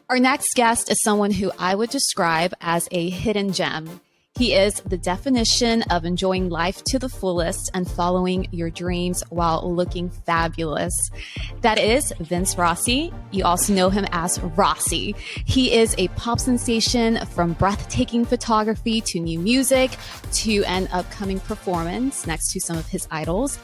Our next guest is someone who I would describe as a hidden gem. He is the definition of enjoying life to the fullest and following your dreams while looking fabulous. That is Vince Rossi. You also know him as Rossi. He is a pop sensation, from breathtaking photography to new music to an upcoming performance next to some of his idols.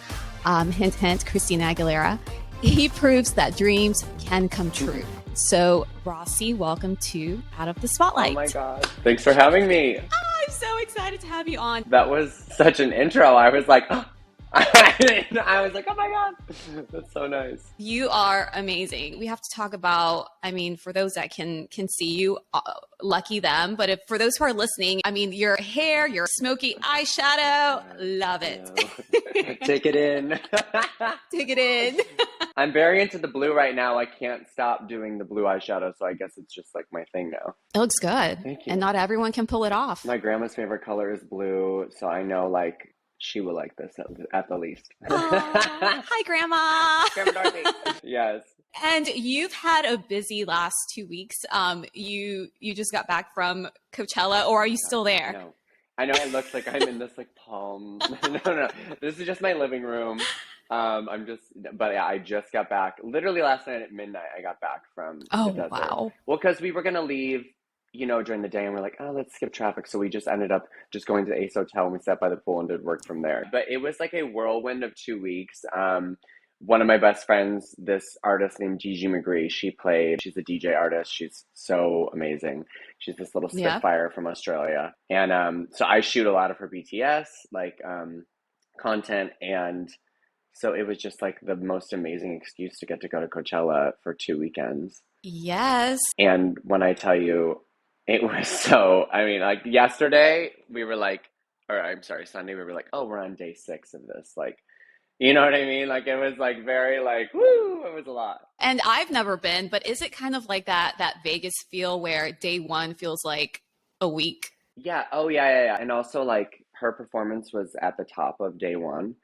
Hint, hint, Christina Aguilera. He proves that dreams can come true. So, Rossi, welcome to Out of the Spotlight. Oh my God. Thanks for having me. I'm so excited to have you on. That was such an intro. I was like, I was like, oh my God. That's so nice. You are amazing. We have to talk about, for those that can see you, lucky them. But for those who are listening, your hair, your smoky eyeshadow, love it. Take it in. Take it in. I'm very into the blue right now. I can't stop doing the blue eyeshadow, so I guess it's just like my thing now. It looks good. Thank you. And not everyone can pull it off. My grandma's favorite color is blue, so I know like she will like this at the least. Hi, Grandma. Grandma Dorothy. Yes. And you've had a busy last 2 weeks. You just got back from Coachella, or are you still there? No. I know it looks like I'm in this like palm. No. This is just my living room. I just got back. Literally last night at midnight, I got back from the desert. Wow. Well, because we were going to leave, during the day, and we're like, oh, let's skip traffic. So we just ended up just going to the Ace Hotel, and we sat by the pool and did work from there. But it was like a whirlwind of 2 weeks. One of my best friends, this artist named Gigi McGree, she's a DJ artist. She's so amazing. She's this little spitfire from Australia. And so I shoot a lot of her BTS, content, and so it was just like the most amazing excuse to get to go to Coachella for 2 weekends. Yes. And when I tell you, it was so, yesterday we were like, Sunday we were like, oh, we're on day 6 of this. You know what I mean? It was very woo, it was a lot. And I've never been, but is it kind of like that Vegas feel where day 1 feels like a week? Yeah. Oh, yeah. And also her performance was at the top of day 1.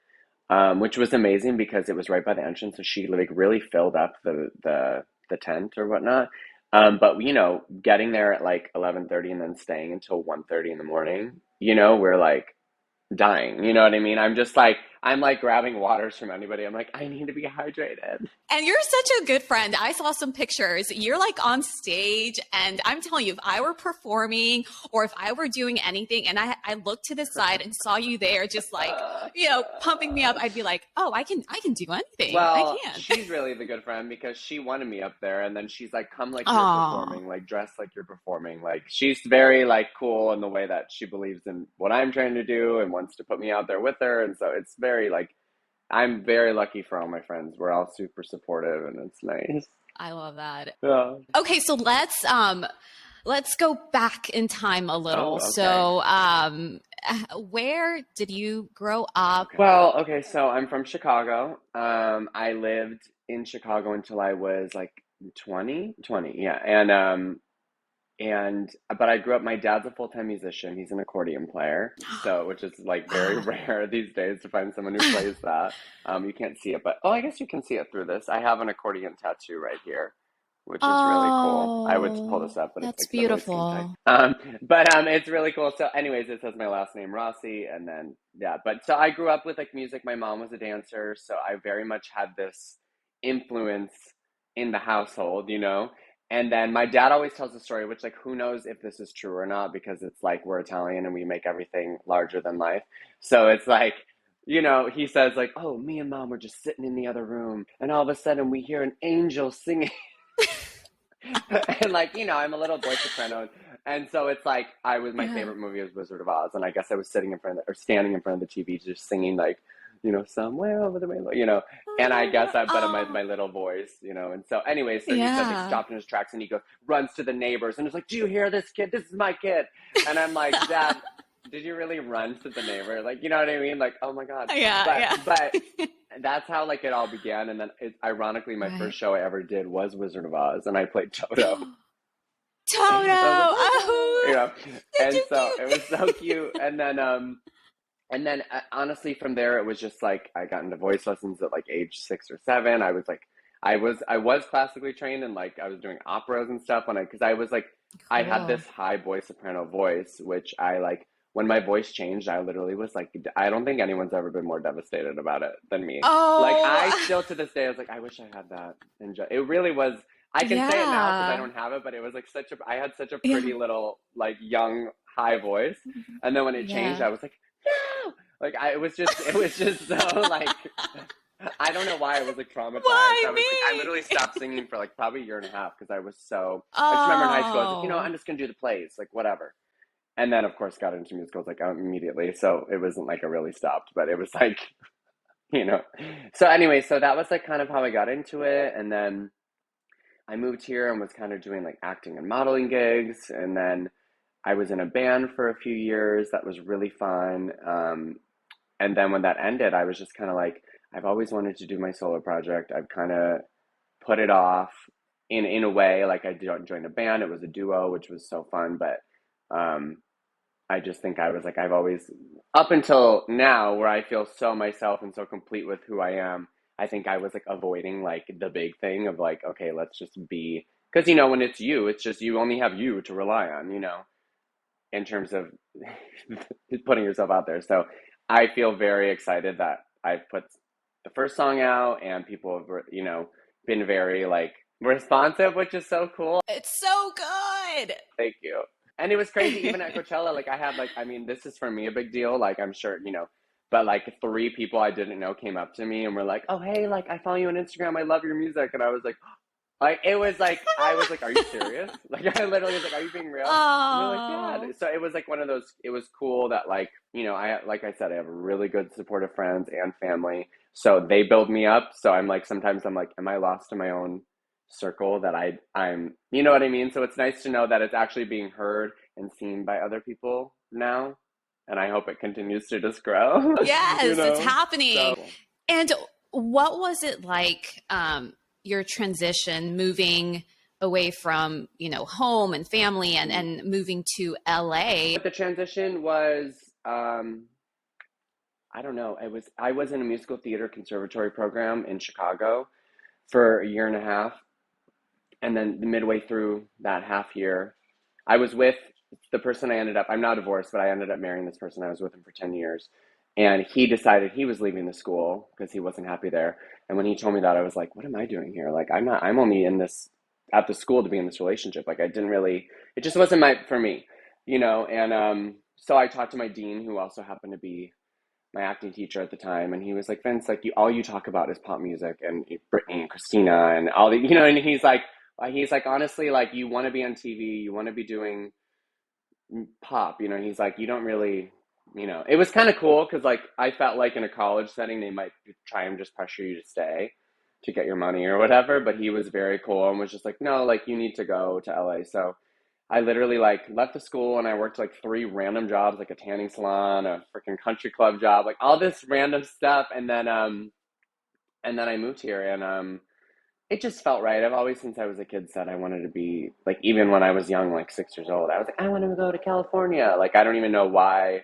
Which was amazing because it was right by the entrance, so she really filled up the tent or whatnot. But getting there at 11:30 and then staying until 1:30 in the morning, we're dying. You know what I mean? I'm just I'm grabbing waters from anybody. I'm like, I need to be hydrated. And you're such a good friend. I saw some pictures. You're on stage, and I'm telling you, if I were performing or if I were doing anything and I looked to the side and saw you there just pumping me up, I'd be like, oh, I can do anything. Well, I can. She's really the good friend because she wanted me up there, and then she's like, come you're performing, dress like you're performing. She's very cool in the way that she believes in what I'm trying to do and wants to put me out there with her. And so it's very I'm very lucky for all my friends. We're all super supportive, and it's nice. I love that. Yeah. Okay, so let's go back in time a little. Oh, okay. So, where did you grow up? Well, okay, so I'm from Chicago. I lived in Chicago until I was 20, yeah. But I grew up, my dad's a full-time musician. He's an accordion player, which is very rare these days to find someone who plays that. You can't see it, but I guess you can see it through this. I have an accordion tattoo right here, which is really cool. I would pull this up, but that's it's beautiful. It's really cool. So anyways, it says my last name, Rossi, and then, so I grew up with music. My mom was a dancer, so I very much had this influence in the household, And then my dad always tells the story, which who knows if this is true or not, because it's we're Italian and we make everything larger than life. So it's he says oh, me and mom were just sitting in the other room, and all of a sudden we hear an angel singing. And I'm a little voice soprano, and so it's my favorite movie was Wizard of Oz, and I guess I was standing in front of the TV just singing somewhere over the rainbow, and I guess I put in my little voice, and so anyways, so he said he stopped in his tracks and he runs to the neighbors and is do you hear this kid? This is my kid. And I'm like, Dad, did you really run to the neighbor? You know what I mean? Oh my God. But that's how it all began. And then ironically, my first show I ever did was Wizard of Oz, and I played Toto. And so it was so cute. And then honestly, from there, it was just I got into voice lessons at age 6 or 7. I was classically trained and like I was doing operas and stuff because I was like I had Cool. this high voice soprano voice, which I like when my voice changed, I literally was like, I don't think anyone's ever been more devastated about it than me. Like I Oh, still to this day, I was like, I wish I had that. And it really was. I can say it now because I yeah. don't have it, but it was like I had such a Yeah. pretty little like young high voice, and then when it changed, Yeah. I was like, no, like it was just so like. I don't know why I was like traumatized. Why I literally me? stopped singing for like probably a year and a half because I was so. I just remember in high school, I was like, Oh, I'm just gonna do the plays, like whatever. And then of course got into musicals like immediately, so it wasn't like I really stopped, but it was like you know. So anyway, so that was like kind of how I got into it, and then I moved here and was kind of doing like acting and modeling gigs, and then I was in a band for a few years. That was really fun. And then when that ended, I was just kind of like, I've always wanted to do my solo project. I've kind of put it off in a way. Like I joined a band. It was a duo, which was so fun. But um, I just think I was like, I've always, up until now, where I feel so myself and so complete with who I am, I think I was like avoiding like the big thing of like, okay, let's just be, because when it's you, it's just you only have you to rely on, in terms of putting yourself out there. So I feel very excited that I've put the first song out and people have, been very like responsive, which is so cool. it's so good. Thank you. And it was crazy, even at Coachella, like I had like, I mean, this is for me a big deal. Like I'm sure, but like three people I didn't know came up to me and were like, oh, hey, like I follow you on Instagram. I love your music. And I was like, it was like, I was like, are you serious? Like, I literally was like, are you being real? And they're like, yeah. Oh, So it was like one of those, it was cool that like, like I said, I have really good supportive friends and family. So they build me up. So I'm like, sometimes I'm like, am I lost in my own circle that I'm, you know what I mean? So it's nice to know that it's actually being heard and seen by other people now. And I hope it continues to just grow, yes, it's So happening. And what was it like, your transition moving away from, home and family and moving to LA? but the transition was, I don't know. I was in a musical theater conservatory program in Chicago for a year and a half, and then midway through that half year, I was with the person I'm now divorced, but I ended up marrying this person. I was with him for 10 years. And he decided he was leaving the school because he wasn't happy there. And when he told me that, I was like, what am I doing here? Like, I'm only in this, at the school to be in this relationship. Like, it just wasn't for me, And so I talked to my dean, who also happened to be my acting teacher at the time, and he was like, Vince, like all you talk about is pop music and Britney and Christina and all the, and he's like, honestly, like you want to be on TV, you want to be doing pop, he's like, you don't really, it was kind of cool because like I felt like in a college setting, they might try and just pressure you to stay to get your money or whatever. But he was very cool and was just like, no, like you need to go to LA. So I literally like left the school and I worked like three random jobs, like a tanning salon, a freaking country club job, like all this random stuff. And then I moved here and it just felt right. I've always, since I was a kid, said I wanted to be like, even when I was young, like 6 years old, I was like, I want to go to California. Like, I don't even know why.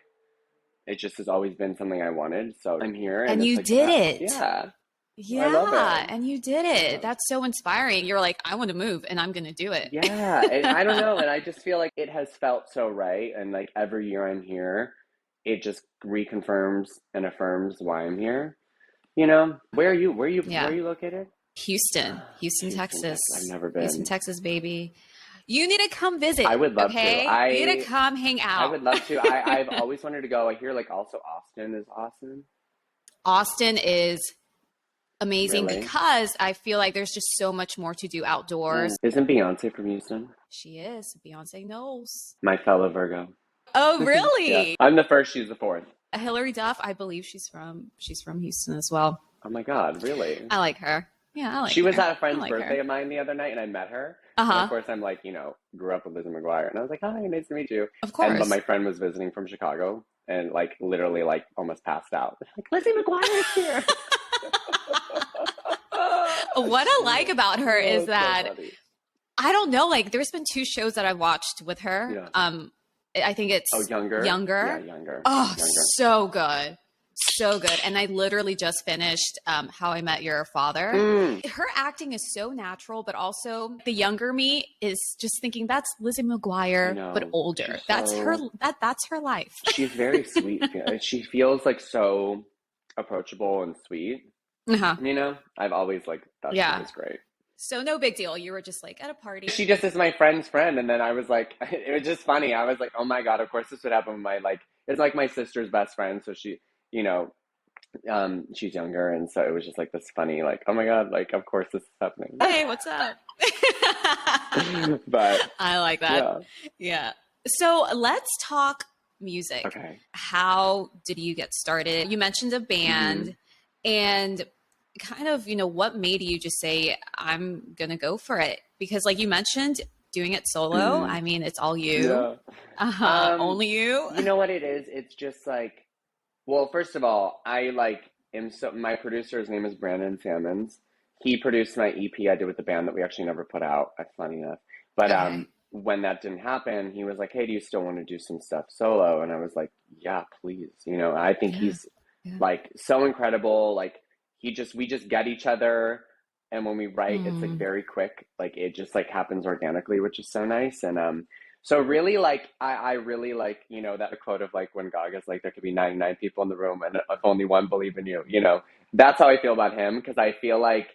It just has always been something I wanted. So I'm here and And it's you like the did best. it. Yeah. I love Yeah, it. and you did it. Yeah. That's so inspiring. You're like, I want to move and I'm going to do it. Yeah. And I don't know. And I just feel like it has felt so right. And like every year I'm here, it just reconfirms and affirms why I'm here. Where are you? Where Yeah. are you located? Houston, Houston, Texas. Texas. I've never Houston, been. Texas, baby. You need to come visit. I would love to. Okay, you need to come hang I out. would love to. I've always wanted to go. I hear like also Austin is awesome. Austin is amazing Really? because I feel like there's just so much more to do outdoors. Isn't Beyonce from Houston? She is. Beyonce knows. My fellow Virgo. Oh, Yeah. really? I'm the first, she's the fourth. Hillary Duff, I believe she's from Houston as well. Oh my God, really? I like her. Yeah, I like her. She was at a friend's like birthday her. of mine the other night and I met her. Uh-huh. And of course I'm like, grew up with Lizzie McGuire. And I was like, hi, nice to meet you. Of course. But my friend was visiting from Chicago and like literally like almost passed out. Like, Lizzie McGuire is here. What I like about her is that, so funny. I don't know, like there's been two shows that I watched with her. Yeah. I think it's Younger? Younger. Yeah, Younger. Oh, Younger. so good. So good. And I literally just finished How I Met Your Father. Her acting is so natural, but also the younger me is just thinking that's Lizzie McGuire, but older. That's her life. She's very sweet. She feels like so approachable and sweet. You know, I've always like thought she was great. So no big deal. You were just like at a party. She just is my friend's friend. And then I was like, it was just funny. I was like, oh my God, of course this would happen with my, like, it's like my sister's best friend. So she, you know, she's younger. And so it was just like this funny, like, oh my God, like, of course this is happening. Hey, what's up? But I like that. Yeah. So let's talk music. Okay. How did you get started? You mentioned a band and kind of, you know, what made you just say, I'm going to go for it? Because like you mentioned, doing it solo, I mean, it's all you. Only you. You know what it is? It's just like, well, first of all, I like am so, my producer, his name is Brandon Salmons. He produced my EP I did with the band that we actually never put out, funny enough. But when that didn't happen, he was like, hey, do you still want to do some stuff solo? And I was like, yeah, please. You know, I think he's like so incredible. Like we just get each other. And when we write, it's like very quick. Like it just like happens organically, which is so nice. And so really like, I really like, you know, that quote of like when Gaga's like, there could be 99 people in the room and if only one believe in you, you know, that's how I feel about him. Cause I feel like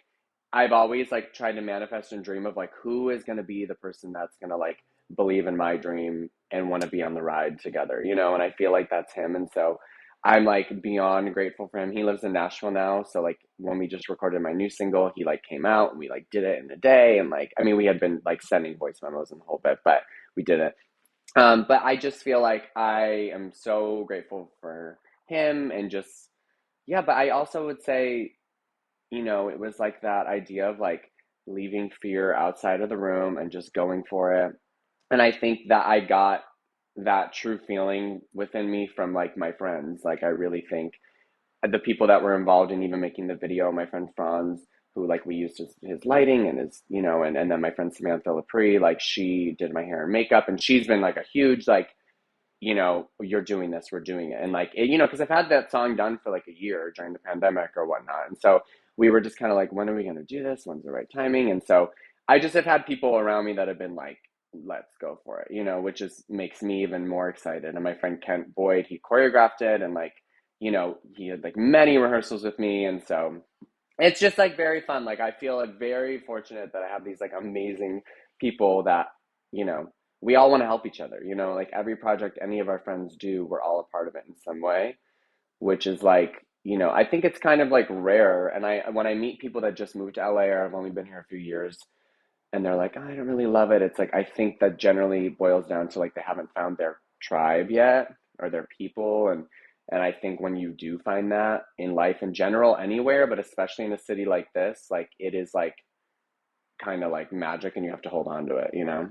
I've always like tried to manifest and dream of like, who is going to be the person that's going to like believe in my dream and want to be on the ride together, you know? And I feel like that's him. And so I'm like beyond grateful for him. He lives in Nashville now. So like when we just recorded my new single, he like came out and we like did it in a day. And like, I mean, we had been like sending voice memos and the whole bit, but we did it. But I just feel like I am so grateful for him and just, yeah, but I also would say, you know, it was like that idea of like leaving fear outside of the room and just going for it. And I think that I got that true feeling within me from like my friends. Like I really think the people that were involved in even making the video, my friend Franz, who like we used his lighting and his, you know, and then my friend Samantha Lepre, like she did my hair and makeup and she's been like a huge like, you know, you're doing this, we're doing it. And like, it, you know, because I've had that song done for like a year during the pandemic or whatnot. And so we were just kind of like, when are we going to do this? When's the right timing? And so I just have had people around me that have been like, let's go for it, you know, which is makes me even more excited. And my friend Kent Boyd, he choreographed it and like, you know, he had like many rehearsals with me. And so it's just like very fun. Like I feel like very fortunate that I have these like amazing people that, you know, we all want to help each other, you know, like every project any of our friends do, we're all a part of it in some way, which is like, you know, I think it's kind of like rare. And when I meet people that just moved to LA or have only been here a few years and they're like, oh, I don't really love it. It's like, I think that generally boils down to like, they haven't found their tribe yet or their people. And I think when you do find that in life in general, anywhere, but especially in a city like this, like it is like kind of like magic and you have to hold on to it, you know?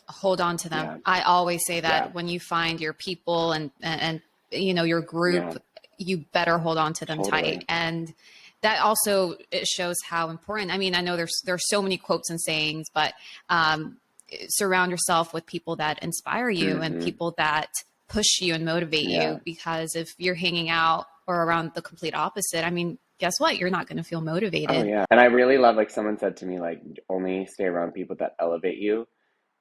Hold on to them. Yeah. I always say that when you find your people and you know, your group, you better hold on to them tight. And that also, it shows how important, I mean, I know there's so many quotes and sayings, but surround yourself with people that inspire you and people that push you and motivate you, because if you're hanging out or around the complete opposite, I mean, guess what? You're not going to feel motivated. Oh yeah. And I really love, like someone said to me, like only stay around people that elevate you.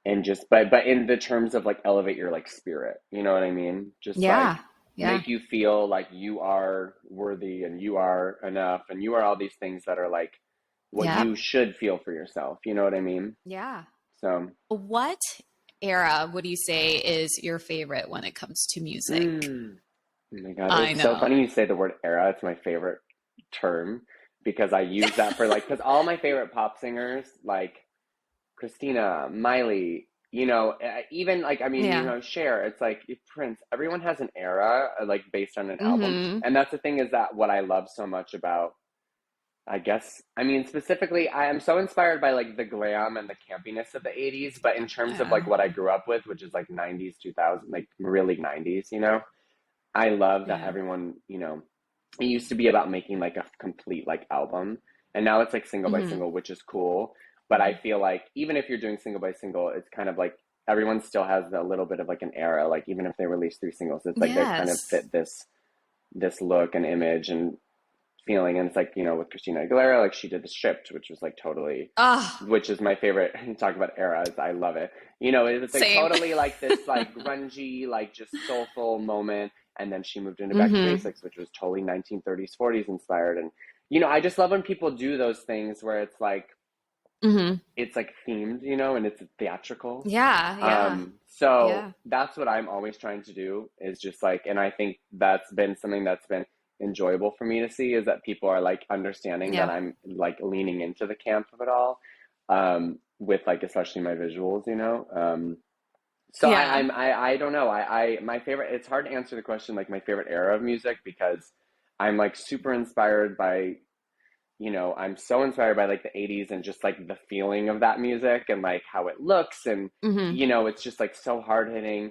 And just, but in the terms of like elevate your like spirit, you know what I mean? Just like make you feel like you are worthy and you are enough and you are all these things that are like what you should feel for yourself. You know what I mean? Yeah. So what era would you say is your favorite when it comes to music? Oh my God. It's so funny you say the word era. It's my favorite term because I use that for like, because all my favorite pop singers, like Christina, Miley, you know, even like, I mean, you know, Cher, it's like Prince, everyone has an era like based on an album. And that's the thing is that what I love so much about, I guess, I mean, specifically, I am so inspired by like the glam and the campiness of the 80s, but in terms of like what I grew up with, which is like 90s, 2000, like really 90s, you know, I love that everyone, you know, it used to be about making like a complete like album. And now it's like single by single, which is cool. But I feel like even if you're doing single by single, it's kind of like everyone still has a little bit of like an era. Like even if they release 3 singles, it's like they kind of fit this this look and image and feeling. And it's like, with Christina Aguilera, like she did the Stripped, which was like totally, Oh, which is my favorite. Talk about eras, I love it. It was like same. totally like this like grungy, like just soulful moment. And then she moved into Back to Mm-hmm. Basics, which was totally 1930s, 40s inspired. And I just love when people do those things where Mm-hmm. it's like themed, and it's theatrical. Yeah, yeah, So yeah, that's what I'm always trying to do, is just like, and I think that's been something that's been enjoyable for me to see, is that people are like understanding that yeah, I'm like leaning into the camp of it all, with like especially my visuals. So yeah, I don't know. My favorite, it's hard to answer the question like my favorite era of music, because I'm like super inspired by, I'm so inspired by like the 80s and just like the feeling of that music and like how it looks, and mm-hmm. it's just like so hard hitting.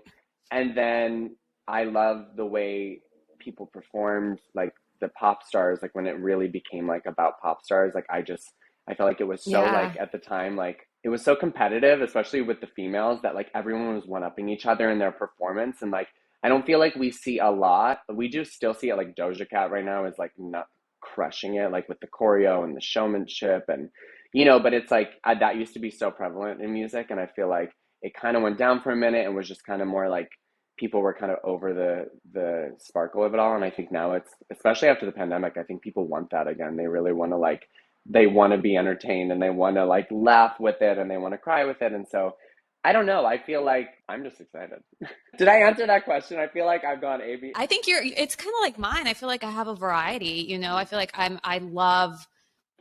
And then I love the way people performed, like the pop stars, like when it really became like about pop stars. Like I felt like it was so like Yeah, at the time, like it was so competitive, especially with the females, that like everyone was one upping each other in their performance. And like I don't feel like we see a lot. We do still see it, like Doja Cat right now is like not crushing it, like with the choreo and the showmanship. And but it's like that used to be so prevalent in music, and I feel like it kind of went down for a minute and was just kind of more like people were kind of over the sparkle of it all. And I think now it's, especially after the pandemic, I think people want that again. They really want to like, they want to be entertained, and they want to like laugh with it, and they want to cry with it. And so I don't know, I feel like I'm just excited. Did I answer that question? I feel like I've gone AB. I think it's kind of like mine. I feel like I have a variety, I feel like I love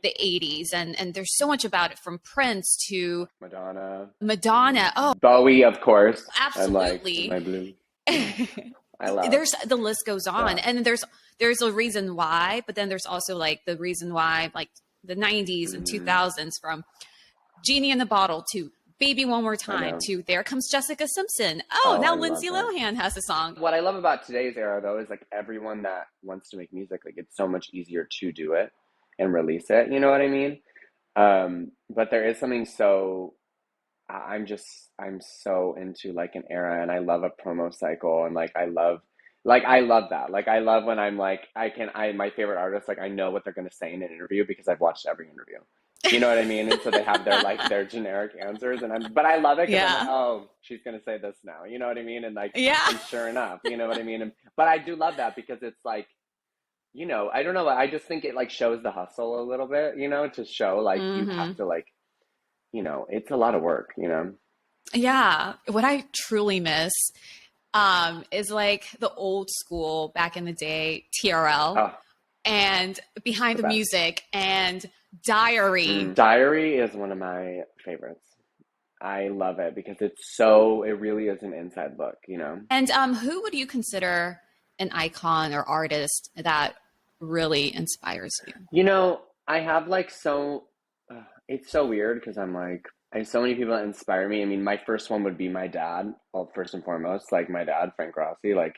the 80s, and there's so much about it, from Prince to Madonna, Madonna. Oh, Bowie, of course, and like absolutely. my blue. I love. There's the list goes on, Yeah. and there's a reason why, but then there's also like the reason why, like the 90s and Mhm. 2000s, from Genie in the Bottle to Baby One More I Time know. to There Comes Jessica Simpson. Oh, Oh, now I love Lindsay her. Lohan has a song. What I love about today's era, though, is like everyone that wants to make music, like it's so much easier to do it and release it. You know what I mean? But there is something so, I'm so into like an era, and I love a promo cycle, and I love that. Like I love when I'm like, my favorite artist, like I know what they're going to say in an interview because I've watched every interview. You know what I mean? And so they have their generic answers, but I love it because I'm like, Yeah. oh, she's going to say this now. You know what I mean? And like, Yeah. and sure enough, you know what I mean? But I do love that because it's like, I don't know. I just think it like shows the hustle a little bit, to show like you have Hmm. to like, it's a lot of work. Yeah. What I truly miss is like the old school back in the day TRL Oh, and Behind the the best. Music and Diary. Diary is one of my favorites. I love it because it really is an inside look. And who would you consider an icon or artist that really inspires you? I have like it's so weird because I'm like, I have so many people that inspire me. I mean, my first one would be my dad, well, first and foremost, like my dad, Frank Rossi, like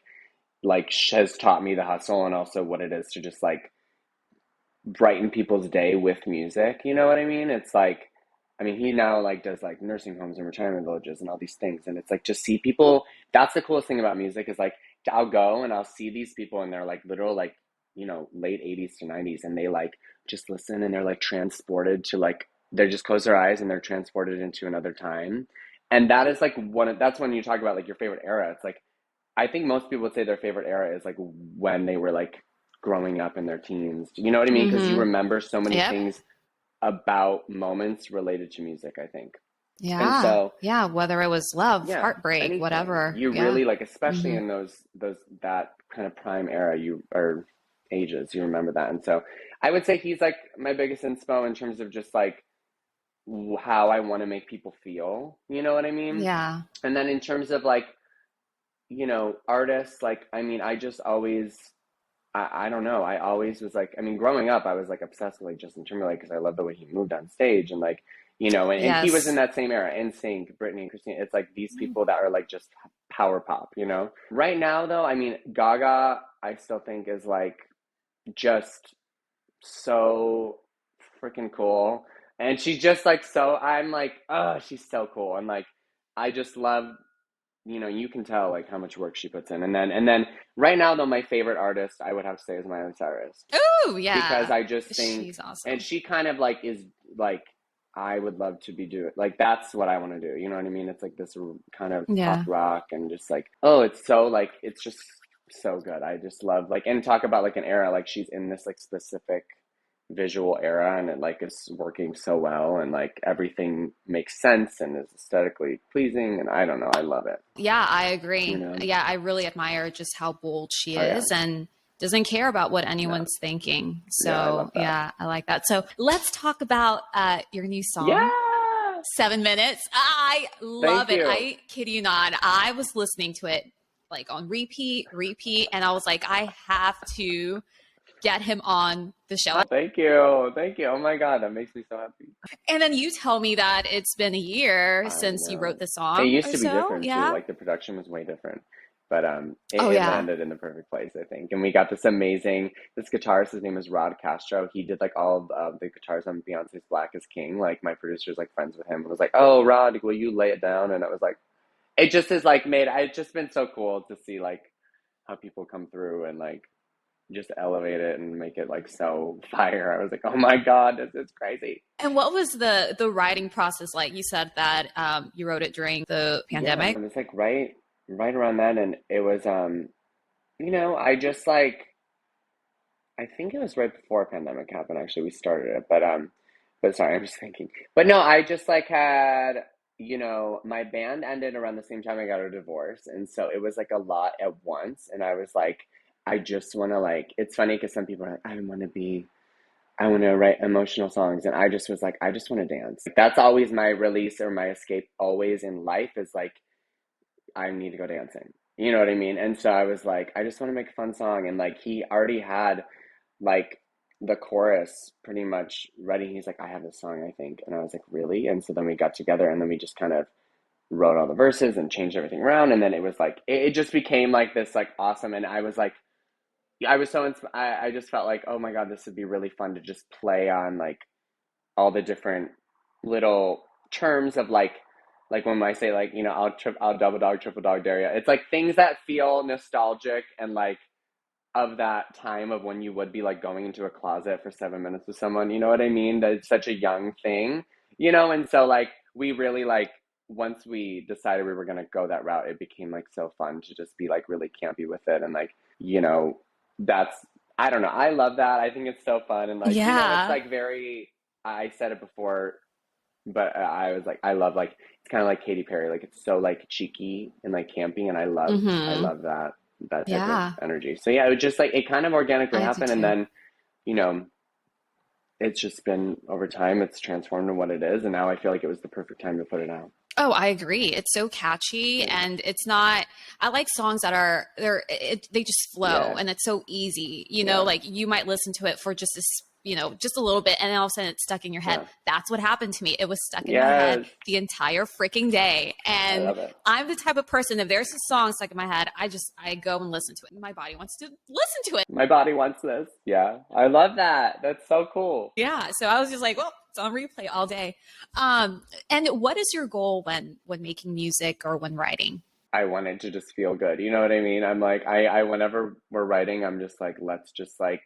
has taught me the hustle and also what it is to just like brighten people's day with music. You know what I mean? It's like, I mean, he now like does like nursing homes and retirement villages and all these things. And it's like just see people. That's the coolest thing about music, is like I'll go and I'll see these people, and they're like literal like, late 80s to 90s, and they like just listen, and they're like transported to like, they just close their eyes and they're transported into another time. And that is like that's when you talk about like your favorite era. It's like, I think most people would say their favorite era is like when they were like growing up in their teens. You know what I mean? Because you Mm-hmm. remember so many Yep. things about moments related to music, I think. And Yeah. so, Yeah. Whether it was love, yeah, heartbreak, anything. whatever. You Yeah. really like, especially Mm-hmm. in those that kind of prime era, you or ages, you remember that. And so I would say he's like my biggest inspo in terms of just like how I want to make people feel. You know what I mean? Yeah. And then in terms of like, artists, like, I mean, I just always, I don't know. I always was like, I mean, growing up, I was like obsessed with like Justin Timberlake because I love the way he moved on stage, and like, and he was in Yes. that same era, NSYNC, Britney and Christina. It's like these people that are like just power pop. Right now, though, I mean, Gaga, I still think is like just so freaking cool. And she's just like, so I'm like, oh, she's so cool. And like, I just love you know, you can tell like how much work she puts in. And then right now though, my favorite artist I would have to say is Miley Cyrus, Oh, because yeah. I just think, She's and awesome. she kind of like is like, I would love to be doing like, that's what I want to do. You know what I mean? It's like this kind of pop Yeah. rock and just like, oh, it's so like, it's just so good. I just love like, and talk about like an era, like she's in this like specific visual era and it like is working so well and like everything makes sense and is aesthetically pleasing and I don't know, I love it. Yeah, I You agree. know? Yeah, I really admire just how bold she Oh yeah. is and doesn't care about what No. anyone's thinking. Yeah, I So, love that. yeah, I like that. So, let's talk about your new song, Yeah. 7 minutes. I love Thank it. you. I kid you not. I was listening to it like on repeat, and I was like, I have to get him on the show. Thank you. Thank you. Oh my God, that makes me so happy. And then you tell me that it's been a year I since you wrote know. the It song used or to be so. different too. Yeah. Like the production was way different. But it, Oh, it yeah. landed in the perfect place, I think. And we got this amazing, this guitarist, his name is Rod Castro. He did like all of the guitars on Beyonce's Black is King. Like my producer's like friends with him and was like, oh, Rod, will you lay it down? And I was like, it just is like made, it's just been so cool to see like how people come through and like just elevate it and make it like so fire. I was like, oh my God, this is crazy. And what was the writing process like? You said that you wrote it during the Yeah, pandemic. it was like right around then, and it was you know, I just like, I think it was right before pandemic happened actually we started it, but sorry, I'm just thinking. But no, I just like had, you know, my band ended around the same time I got a divorce, and so it was like a lot at once, and I was like, I just want to like, it's funny because some people are like, I want to write emotional songs, and I just was like, I just want to dance. That's always my release or my escape always in life is like, I need to go dancing. You know what I mean? And so I was like, I just want to make a fun song. And like, he already had like the chorus pretty much ready. He's like, I have this song, I think. And I was like, really? And so then we got together and then we just kind of wrote all the verses and changed everything around. And then it was like, it just became like this, like awesome. And I was like, I was so, I just felt like, oh my God, this would be really fun to just play on like all the different little terms of like when I say like, you know, I'll double dog, triple dog dare ya. It's like things that feel nostalgic and like of that time of when you would be like going into a closet for 7 minutes with someone, you know what I mean? That it's such a young thing, you know? And so like we really like once we decided we were gonna go that route, it became like so fun to just be like really campy with it and like, you know, that's I don't know. I love that. I think it's so fun and like, you know, it's Yeah. like very I said it before, but I was like I love like it's kind of like Katy Perry, like it's so like cheeky and like campy and I Mm-hmm. love that type of Yeah, energy. So yeah, it was just like it kind of organically I do happened and too. then, you know, it's just been over time it's transformed to what it is and now I feel like it was the perfect time to put it out. Oh, I agree. It's so catchy Yeah. and it's not I like songs that are they just flow Yeah. and it's so easy. You know, Yeah. like you might listen to it for just this, you know, just a little bit and then all of a sudden it's stuck in your head. Yeah. That's what happened to me. It was stuck in my head Yes. the entire freaking day. I And love it. I'm the type of person if there's a song stuck in my head, I go and listen to it. My body wants to listen to it. My body wants this. Yeah. I love that. That's so cool. Yeah. So I was just like, well, it's on replay all day. And what is your goal when making music or when writing? I wanted to just feel good. You know what I mean? I'm like I whenever we're writing, I'm just like let's just like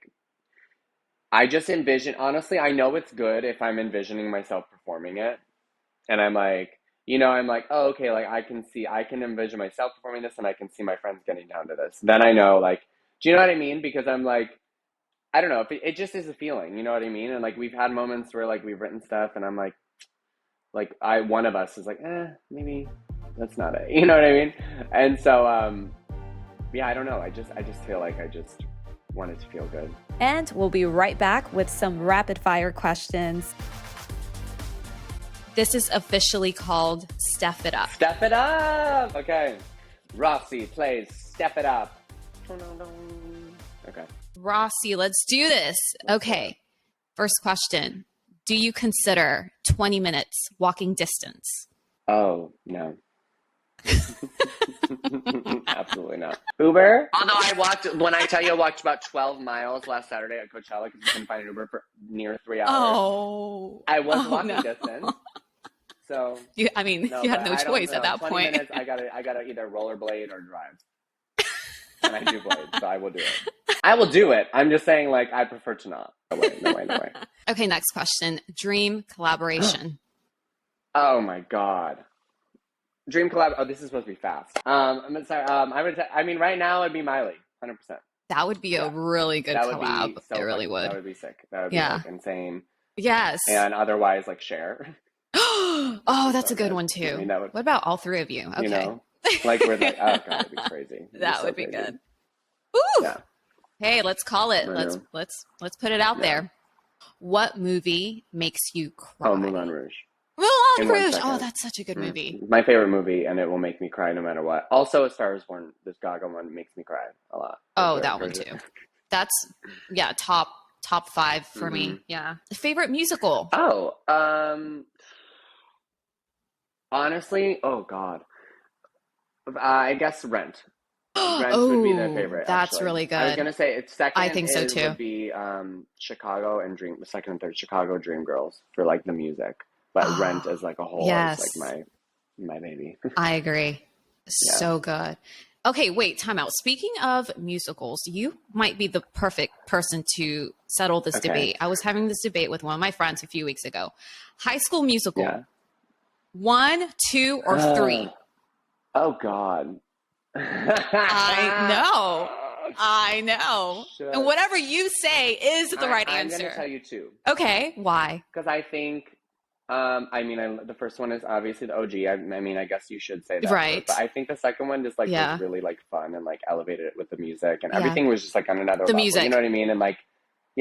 I just envision, honestly, I know it's good if I'm envisioning myself performing it. And I'm like, you know, I'm like, oh, okay, like I can envision myself performing this and I can see my friends getting down to this. Then I know, like, do you know what I mean? Because I'm like, I don't know, if it just is a feeling, you know what I mean? And like we've had moments where like we've written stuff and I'm like, one of us is like, maybe that's not it. You know what I mean? And so, yeah, I don't know. I just feel like I just want it to feel good. And we'll be right back with some rapid fire questions. This is officially called Step It Up. Step it up! Okay. Rossi plays Step It Up. Okay. Rossi, let's do this. Okay. First question. Do you consider 20 minutes walking distance? Oh, no. Absolutely not. Uber? Although when I tell you I walked about 12 miles last Saturday at Coachella because we couldn't find an Uber for near 3 hours. Oh. I was walking no. distance. So You no, had but no I don't choice at know. that 20 point. minutes, I gotta either rollerblade or drive. And I do blade, so I will do it. I will do it. I'm just saying, like, I prefer to not. No way, no way, no way. Okay, next question. Dream collaboration. Oh my God. Dream collab. Oh, this is supposed to be fast. I'm sorry. I mean, right now it'd be Miley, 100%. That would be a really good That would collab. be so It really funny. would. That would be sick. That would be Yeah. like insane. Yes. And otherwise, like Cher. Oh, that's So a good good. one too. I mean, that would, What about all three of you? Okay. you know, like we're like, oh God, it'd be crazy. It'd That so would be crazy. good. Ooh. Yeah. Hey, let's call it. I Let's know. put it out Yeah. there. What movie makes you cry? Oh, Moulin Rouge. Moulin In 1 Rouge. second. Oh, that's such a good movie. My favorite movie, and it will make me cry no matter what. Also, A Star Is Born, this Gaga one, makes me cry a lot. Oh, that one too. That's top 5 for me. Yeah. Favorite musical. Oh, honestly, oh God, I guess Rent. Rent would be the favorite. That's actually. really good. I was gonna say it's second. I think so too. Would be Chicago and the second and third Chicago Dreamgirls for like the music, but Rent as like a whole is like my baby. I agree. So good. Okay, wait, time out. Speaking of musicals, you might be the perfect person to settle this debate. I was having this debate with one of my friends a few weeks ago. High School Musical. Yeah. 1, 2, or 3? Oh God. I know. Shut. And whatever you say is the right answer. I'm going to tell you 2. Okay, why? Because I think, the first one is obviously the OG. I guess you should say that. Right. But I think the second one just was really like fun and like elevated it with the music and everything was just like on another level. Music. You know what I mean? And like,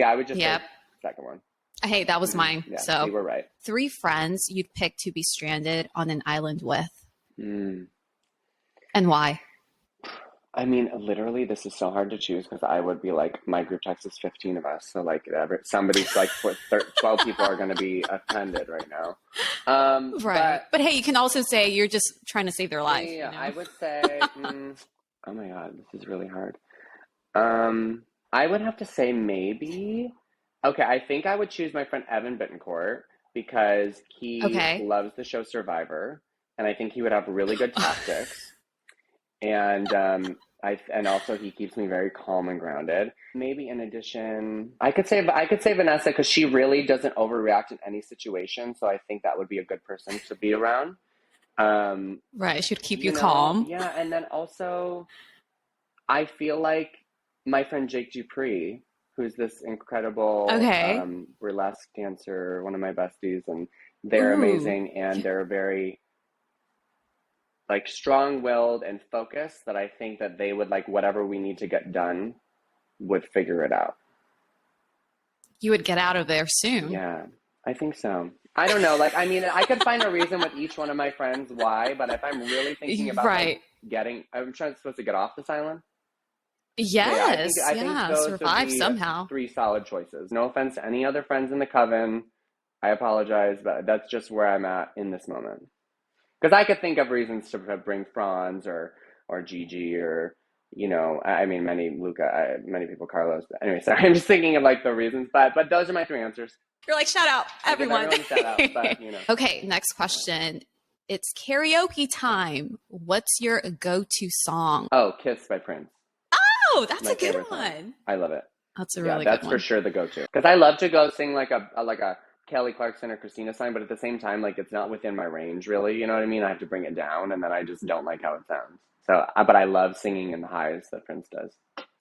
I would just say the second one. Hey, that was mine. Yeah, so you were right. 3 friends you'd pick to be stranded on an island with. And why? I mean, literally, this is so hard to choose because I would be like, my group text is 15 of us. So, like, somebody's like, 12 people are going to be offended right now. Right. But hey, you can also say you're just trying to save their life. Yeah, you know? I would say, oh my God, this is really hard. I would have to say maybe, I think I would choose my friend Evan Bittencourt because he loves the show Survivor. And I think he would have really good tactics. And also he keeps me very calm and grounded. Maybe in addition, I could say Vanessa because she really doesn't overreact in any situation. So I think that would be a good person to be around. Right, should keep you calm. Yeah, and then also, I feel like my friend Jake Dupree, who's this incredible burlesque dancer, one of my besties, and they're amazing, and they're very like strong-willed and focused that I think that they would like whatever we need to get done would figure it out. You would get out of there soon. Yeah, I think so. I don't know. Like, I mean, I could find a reason with each one of my friends why, but if I'm really thinking about like, I'm supposed to get off this island. Yes. I think those survive would be somehow. 3 solid choices. No offense to any other friends in the coven. I apologize, but that's just where I'm at in this moment. Because I could think of reasons to bring Franz or Gigi or, many people, Carlos. But anyway, sorry, I'm just thinking of like the reasons, but those are my 3 answers. You're like, shout out, everyone. Shout out, but, Okay, next question. It's karaoke time. What's your go-to song? Oh, Kiss by Prince. Oh, that's a good one. Song. I love it. That's a really good one. That's for sure the go-to. Because I love to go sing like a Kelly Clarkson or Christina song, but at the same time, like it's not within my range really, you know what I mean? I have to bring it down and then I just don't like how it sounds. So, but I love singing in the highs that Prince does.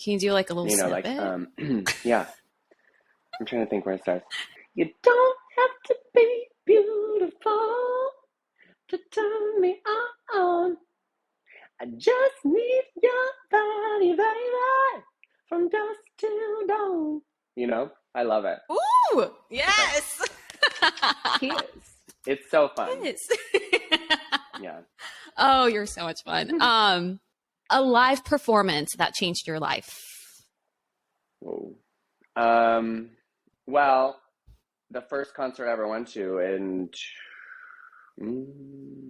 Can you do like a little snippet? Yeah. I'm trying to think where it starts. You don't have to be beautiful to turn me on. I just need your body, baby, from dusk till dawn. I love it. Ooh, yes. Kiss. It's so fun. Yes. Yeah. Oh, you're so much fun. A live performance that changed your life. Whoa. Well, the first concert I ever went to in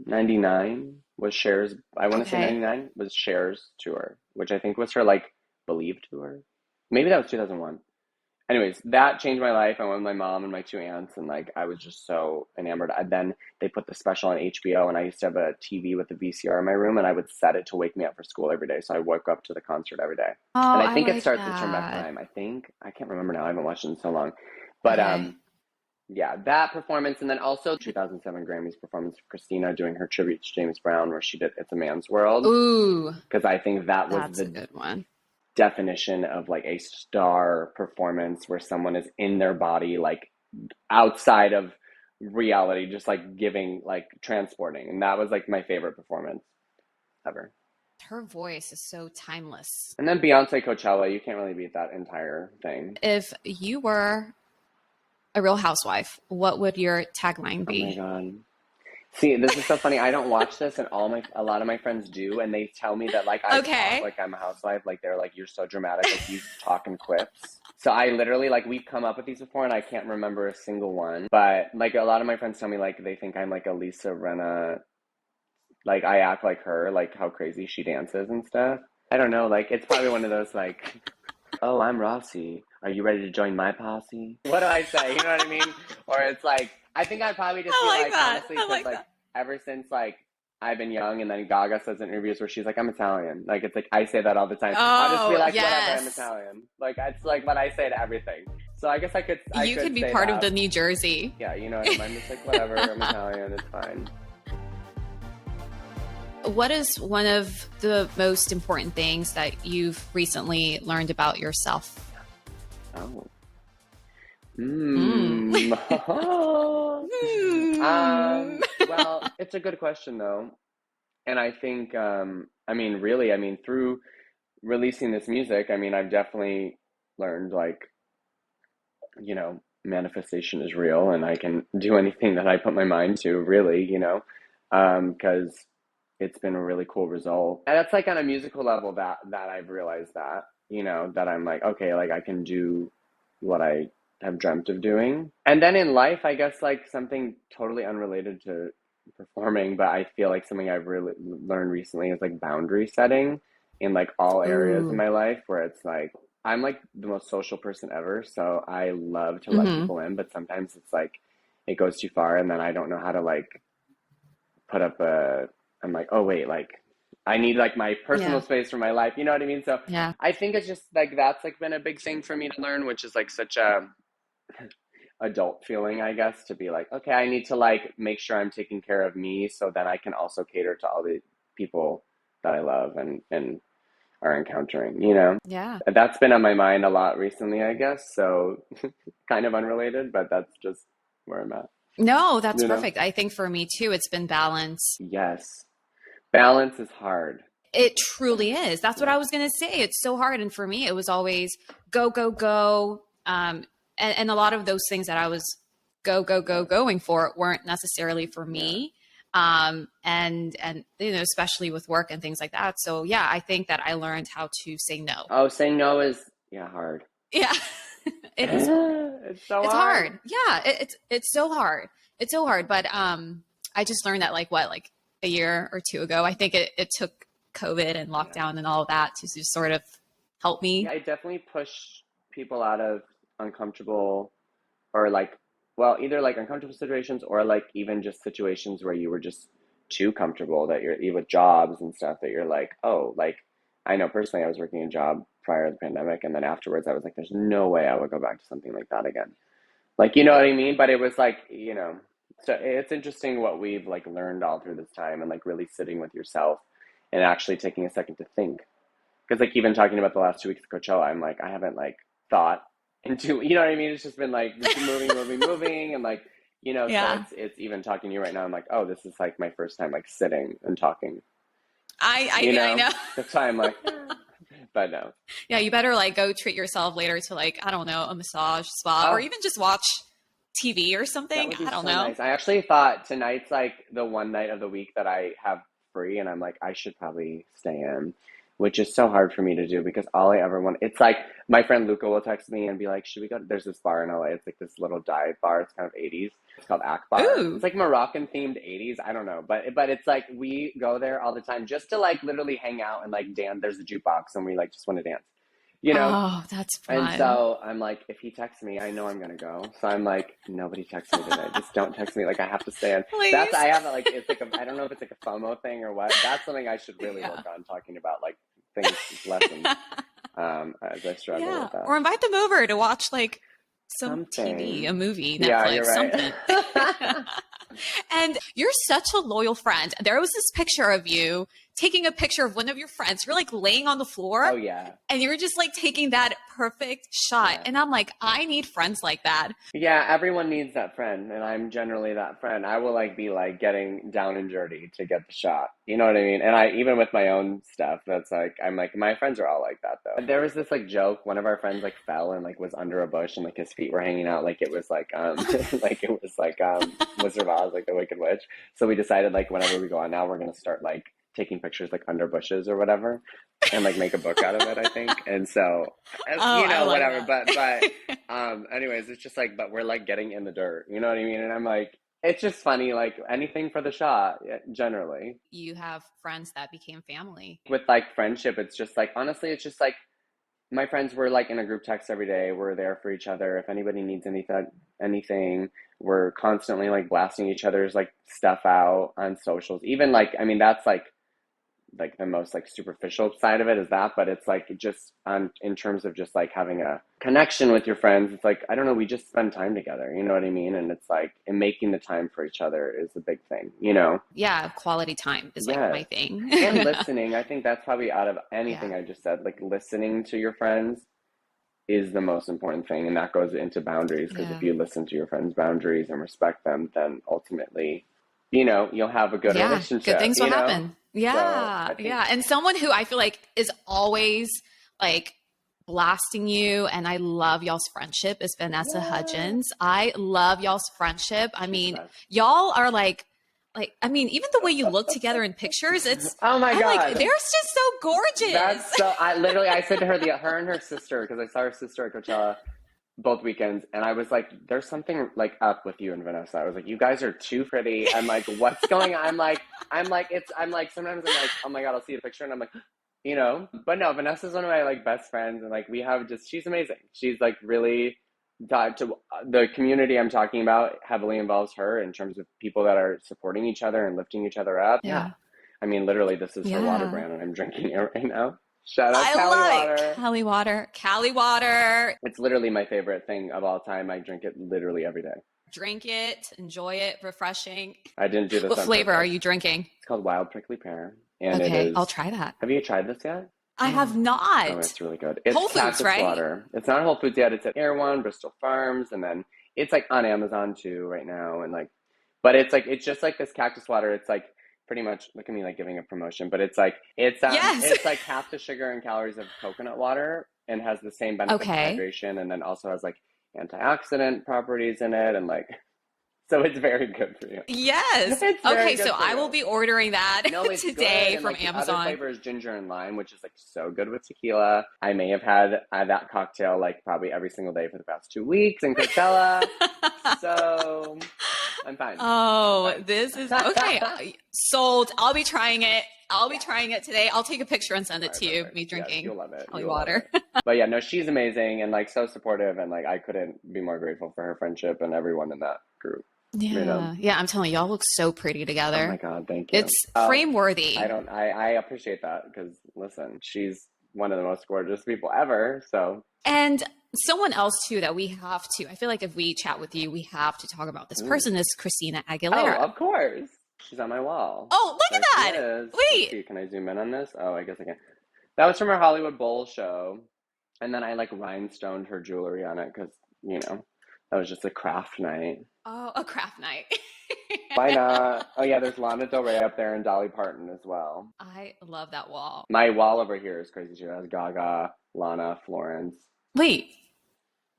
99 was Cher's. I want to say 99 was Cher's tour, which I think was her like Believe tour. Maybe that was 2001. anyways, that changed my life. I went with my mom and my two aunts, and like I was just so enamored. And then they put the special on HBO, and I used to have a TV with a VCR in my room, and I would set it to wake me up for school every day. So I woke up to the concert every day. Oh, And I I think it like starts with Turn Back that. Time. I can't remember now. I haven't watched it in so long. But Okay. yeah, that performance, and then also 2007 Grammys performance of Christina doing her tribute to James Brown, where she did "It's a Man's World," Ooh, because I think that was that's a the good one. definition of like a star performance where someone is in their body, like outside of reality, just like giving, like transporting. And that was like my favorite performance ever. Her voice is so timeless. And then Beyonce Coachella, you can't really beat that entire thing. If you were a real housewife, what would your tagline Oh my be? God. See, this is so funny. I don't watch this, and a lot of my friends do, and they tell me that like I talk Okay. like I'm a housewife. Like they're like, "You're so dramatic. Like you talk in quips." So I literally like we've come up with these before, and I can't remember a single one. But like a lot of my friends tell me like they think I'm like a Lisa Renna. Like I act like her, like how crazy she dances and stuff. I don't know. Like it's probably one of those like, "Oh, I'm Rossi. Are you ready to join my posse?" What do I say? You know what I mean? Or it's like, I think I'd probably just be I like like, that. honestly, I because like like that. ever since like I've been young, and then Gaga says in interviews where she's like, "I'm Italian." Like it's like I say that all the time. I'll just be Oh, like, "Whatever, I'm yes. Italian." Like it's like what I say to everything. So I guess I You could could be say part of that. the New Jersey. Yeah, you know what I mean? I'm just like, whatever, I'm Italian. It's fine. What is one of the most important things that you've recently learned about yourself? Oh. Mm. Hmm. Hmm. Well, it's a good question though. And I think, I mean, really, I mean, through releasing this music, I mean, I've definitely learned like, manifestation is real, and I can do anything that I put my mind to, really, because it's been a really cool result. And that's like on a musical level that I've realized that, that I'm like, okay, like I can do what I have dreamt of doing. And then in life, I guess like something totally unrelated to performing, but I feel like something I've really learned recently is like boundary setting in like all areas of Ooh. my life, where it's like I'm like the most social person ever, so I love to let Hmm. people in, but sometimes it's like it goes too far, and then I don't know how to like put up a I'm like, oh wait, like I need like my personal Yeah. space for my life. You know what I mean? So Yeah. I think it's just like that's like been a big thing for me to learn, which is like such a adult feeling, I guess, to be like, okay, I need to like make sure I'm taking care of me so that I can also cater to all the people that I love and are encountering, Yeah. And that's been on my mind a lot recently, I guess. So kind of unrelated, but that's just where I'm at, No, that's you know? perfect. I think for me too, it's been balance. Yes. Balance is hard. It truly is. That's what Yeah. I was going to say. It's so hard. And for me, it was always go, go, go. And a lot of those things that I was go, go, go, going for weren't necessarily for Yeah. me. And especially with work and things like that. So yeah, I think that I learned how to say no. Oh, saying no is, yeah, hard. Yeah, it is hard. It's so It's hard. hard. Yeah, it's so hard. It's so hard. But I just learned that like a year or two ago. I think it took COVID and Yeah. lockdown and all of that to just sort of help Yeah, me. it definitely pushed people out of uncomfortable or like, well, either like uncomfortable situations or like even just situations where you were just too comfortable that you're with jobs and stuff that you're like, oh, like I know personally I was working a job prior to the pandemic, and then afterwards I was like, there's no way I would go back to something like that again. Like, you know what I mean? But it was like, so it's interesting what we've like learned all through this time, and like really sitting with yourself and actually taking a second to think. Because like even talking about the last 2 weeks of Coachella, I'm like, I haven't like thought into, you know what I mean? It's just been like just moving, moving, moving, and like, so Yeah. it's even talking to you right now. I'm like, oh, this is like my first time like sitting and talking. I know. That's why I'm like, but no. Yeah, you better like go treat yourself later to like, I don't know, a massage spa or Oh, even just watch TV or that something. would be I don't so know. nice. I actually thought tonight's like the one night of the week that I have free, and I'm like, I should probably stay in, which is so hard for me to do because all I ever want, it's like my friend Luca will text me and be like, should we go? There's this bar in LA. It's like this little dive bar. It's kind of 80s. It's called Akbar. It's Ooh. like Moroccan themed 80s. I don't know, but it's like we go there all the time just to like literally hang out and like dance. There's a jukebox and we like just want to dance. you know? Oh, that's And fun. so I'm like, if he texts me, I know I'm gonna go. So I'm like, nobody text me today. Just don't text me. Like I have to stay on. Please. I have like, it's like I don't know if it's like a FOMO thing or what. That's something I should really work on, talking about like things, lessons, as I struggle with that. Or invite them over to watch like some Something. TV, a movie, Netflix, Yeah, you're right. something. And you're such a loyal friend. There was this picture of you taking a picture of one of your friends. You're like laying on the floor. Oh, yeah. And you're just like taking that perfect shot. Yeah. And I'm like, I need friends like that. Yeah, everyone needs that friend. And I'm generally that friend. I will like be like getting down and dirty to get the shot. You know what I mean? And I, even with my own stuff, that's like, I'm like, my friends are all like that though. There was this like joke, one of our friends like fell and like was under a bush and like his feet were hanging out. Like it was like, like it was like Wizard of Oz, like the Wicked Witch. So we decided like whenever we go on now, we're going to start like taking pictures like under bushes or whatever and like make a book out of it, I think. And so, you know, whatever. That. But anyways, it's just like, but we're like getting in the dirt, you know what I mean? And I'm like, it's just funny, like anything for the shot, generally. You have friends that became family. With like friendship, it's just like, honestly, it's just like, my friends were like in a group text every day. We're there for each other. If anybody needs anything, we're constantly like blasting each other's like stuff out on socials. Even like, I mean, that's like the most like superficial side of it is that, but it's like just in terms of just like having a connection with your friends, it's like, I don't know, we just spend time together, you know what I mean? And it's like, and making the time for each other is a big thing, you know? Yeah, quality time is like my thing. And listening, I think that's probably out of anything I just said, like listening to your friends is the most important thing, and that goes into boundaries, because if you listen to your friends' boundaries and respect them, then ultimately, you know, you'll have a good relationship. Good things will know? happen. Yeah. So and someone who I feel like is always like blasting you, and I love y'all's friendship, is Vanessa Hudgens. I love y'all's friendship. I mean, y'all are like, I mean, even the way you look together in pictures, it's, oh my God. Like, they're just so gorgeous. That's so, I said to her, her and her sister, because I saw her sister at Coachella both weekends, and I was like, there's something like up with you and Vanessa. I was like, you guys are too pretty. I'm like, what's going on? I'm like, sometimes I'm like, oh my God, I'll see a picture and I'm like, you know, but no, Vanessa's one of my like best friends, and like we have just, she's amazing. She's like really, to the community I'm talking about heavily involves her in terms of people that are supporting each other and lifting each other up. Yeah. I mean, literally, this is her water brand, and I'm drinking it right now. Shout out Caliwater. Caliwater. It's literally my favorite thing of all time. I drink it literally every day. Drink it, enjoy it, refreshing. I didn't do this. What flavor are you drinking? It's called Wild Prickly Pear. And okay, I'll try that. Have you tried this yet? I have not. Oh, it's really good. It's Whole Foods, right? Water. It's not Whole Foods yet. It's at Erewhon, Bristol Farms, and then it's like on Amazon too right now. And like, but it's like, it's just like this cactus water. It's like pretty much, look at me like giving a promotion, but it's like, it's like half the sugar and calories of coconut water, and has the same benefit of hydration, and then also has like antioxidant properties in it, and like, so it's very good for you. Yes. Okay, so I will be ordering that today from like, Amazon. The other flavor is ginger and lime, which is like so good with tequila. I may have had that cocktail like probably every single day for the past 2 weeks in Coachella. So I'm fine. Oh, this is okay. Sold. I'll be trying it. I'll be trying it today. I'll take a picture and send it to you. Me drinking. Yes, you'll love it. Caliwater. But yeah, no, she's amazing and like so supportive, and like I couldn't be more grateful for her friendship and everyone in that group. Yeah. You know? Yeah, I'm telling you, y'all look so pretty together. Oh my God, thank you. It's frame worthy. I appreciate that, because listen, she's one of the most gorgeous people ever. So, and someone else too that we have to, I feel like if we chat with you, we have to talk about this person is Christina Aguilera. Oh, of course. She's on my wall. Oh, look at that. Wait. Can I zoom in on this? Oh, I guess I can. That was from her Hollywood Bowl show. And then I like rhinestoned her jewelry on it, because, you know, that was just a craft night. Oh, a craft night. Why not? Oh yeah, there's Lana Del Rey up there and Dolly Parton as well. I love that wall. My wall over here is crazy too. It has Gaga, Lana, Florence. Wait,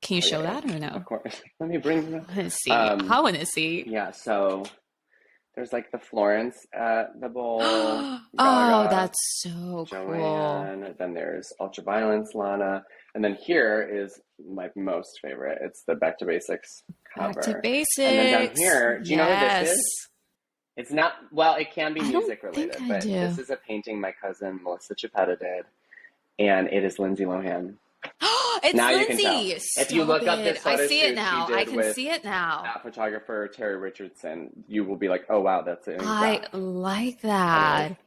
can you show that or no? Of course. Let me bring them. I want to see. I want to see. Yeah, so there's like the Florence at the bowl. Oh, Gaga, that's so Joanne. cool. Then there's Ultraviolence, Lana. And then here is my most favorite. It's the Back to Basics cover. Back to Basics. And then down here, do you know what this is? It's not, well, it can be music related, but this is a painting my cousin Melissa Chiapetta did. And it is Lindsay Lohan. It's Now you can tell. Lindsay. If you Stop look up this it. I photo see it shoot she now. I did can with see it now. that photographer, Terry Richardson, you will be like, oh, wow, that's an I exact. like Anyways, that.